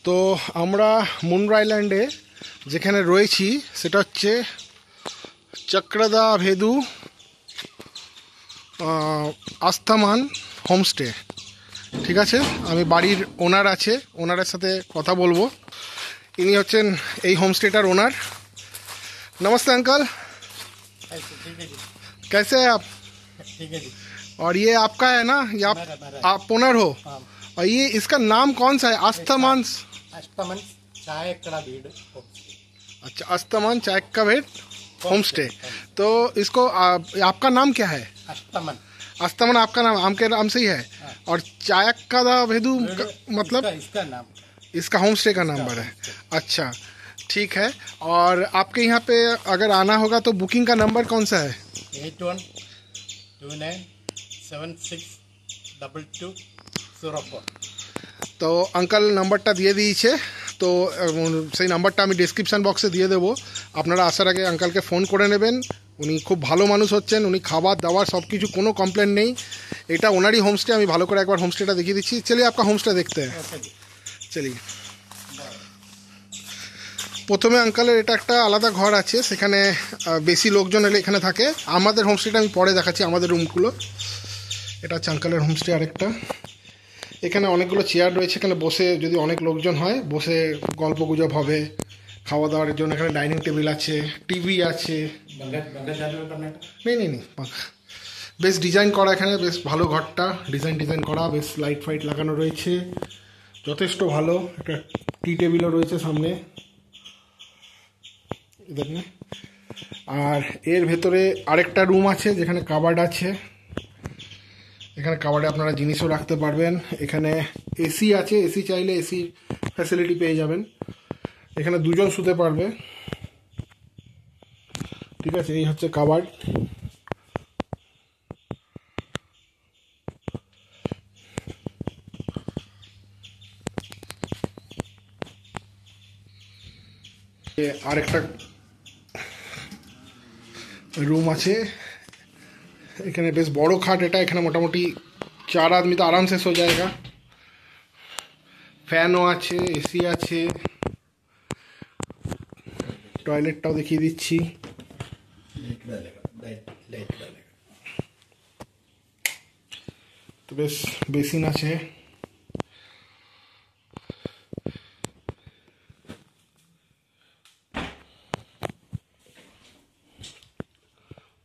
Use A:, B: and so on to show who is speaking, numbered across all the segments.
A: তো আমরা মুন্ড্রা আইল্যান্ডে যেখানে রয়েছি সেটা হচ্ছে চক্রদা ভেদু আস্থামান হোমস্টে। ঠিক আছে, আমি বাড়ির ওনার আছে, ওনারের সাথে কথা বলবো। ইনি হচ্ছেন এই হোমস্টেটার ওনার। नमस्ते अंकल, कैसे हैं आप?
B: ठीक है जी।
A: और ये आपका है ना, ये आप ओनर हो? और ये इसका नाम कौन सा है? अस्थमान
B: अष्टमन चाय कड़ा भीड़।
A: अच्छा, अस्थमान चाय का भेद होम स्टे। तो इसको आपका नाम क्या है?
B: अष्टमन।
A: अस्थमान आपका नाम, आम के नाम से ही है। और चाय का भेदू मतलब
B: इसका नाम,
A: इसका होम स्टे का नंबर है। अच्छा, ठीक है। और आपके यहाँ पे अगर आना होगा तो बुकिंग का नंबर कौन सा है?
B: 8129762204।
A: তো আঙ্কাল নাম্বারটা দিয়ে দিয়েছে, তো সেই নাম্বারটা আমি ডিসক্রিপশান বক্সে দিয়ে দেবো। আপনারা আসার আগে আঙ্কালকে ফোন করে নেবেন। উনি খুব ভালো মানুষ হচ্ছেন, উনি খাবার দাবার সব কিছু কোনো কমপ্লেন নেই। এটা ওনারই হোমস্টে। আমি ভালো করে একবার হোমস্টেটা দেখিয়ে দিচ্ছি। চলিয়ে আপনার হোমস্টে দেখতে हैं, চলিয়ে। প্রথমে আঙ্কালের এটা একটা আলাদা ঘর আছে, সেখানে বেশি লোকজন এলে এখানে থাকে। আমাদের হোমস্টেটা আমি পরে দেখাচ্ছি, আমাদের রুমগুলো। এটা হচ্ছে আঙ্কালের হোমস্টে আরেকটা। এখানে অনেকগুলো চেয়ার রয়েছে, এখানে বসে যদি অনেক লোকজন হয় বসে গল্প গুজব হবে। খাওয়া দাওয়ার জন্য এখানে ডাইনিং টেবিল আছে, টিভি আছে। নেই নেই নেই, বেশ ডিজাইন করা, এখানে বেশ ভালো ঘরটা ডিজাইন করা, বেশ লাইট ফাইট লাগানো রয়েছে, যথেষ্ট ভালো। একটা টি টেবিলও রয়েছে সামনে, দেখুন। আর এর ভেতরে আরেকটা রুম আছে যেখানে কাবার্ড আছে। এখানে কাবার্ডে আপনারা জিনিসও রাখতে পারবেন। এখানে এসি আছে, এসি চাইলে এসি ফ্যাসিলিটি পেয়ে যাবেন। এখানে দুজন শুতে পারবে। ঠিক আছে, এই হচ্ছে কাবার্ড। আরেকটা রুম আছে, এখানে বেশ বড় খাট। এটা এখানে মোটামুটি 4 आदमी তো আরামসে সো যায়গা। ফ্যানও আছে, এসি আছে। টয়লেটটাও দেখিয়ে দিচ্ছি। তো বেশ বেসিন আছে।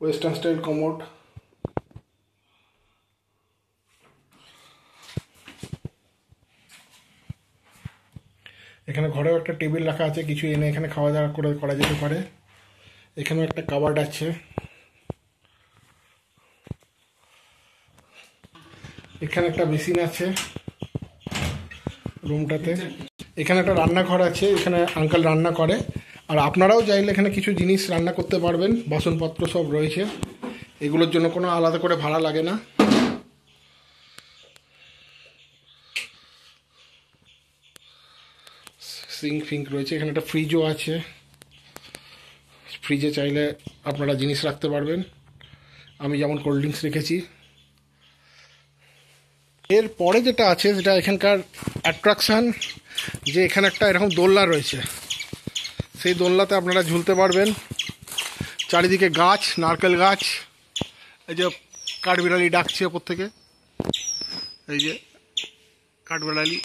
A: Western style commode. এখানে ঘরেও একটা টেবিল রাখা আছে, কিছু এনে এখানে খাওয়া দাওয়া করা যেতে পারে। এখানেও একটা কাবার্ড আছে। এখানে একটা বেসিন আছে রুমটাতে। এখানে একটা রান্নাঘর আছে, এখানে আঙ্কাল রান্না করে। আর আপনারাও চাইলে এখানে কিছু জিনিস রান্না করতে পারবেন, বাসনপত্র সব রয়েছে। এগুলোর জন্য কোনো আলাদা করে ভাড়া লাগে না। সিঙ্ক ফিঙ্ক রয়েছে, এখানে একটা ফ্রিজও আছে। ফ্রিজে চাইলে আপনারা জিনিস রাখতে পারবেন। আমি যেমন কোল্ড ড্রিঙ্কস রেখেছি। এর পরে যেটা আছে সেটা এখানকার অ্যাট্রাকশান, যে এখানে একটা এরকম দোলনা রয়েছে। সেই দোলনাতে আপনারা ঝুলতে পারবেন। চারিদিকে গাছ, নারকেল গাছ। এই যে কাঠবিড়ালি ডাকছে ওপর থেকে, এই যে কাঠবিড়ালি।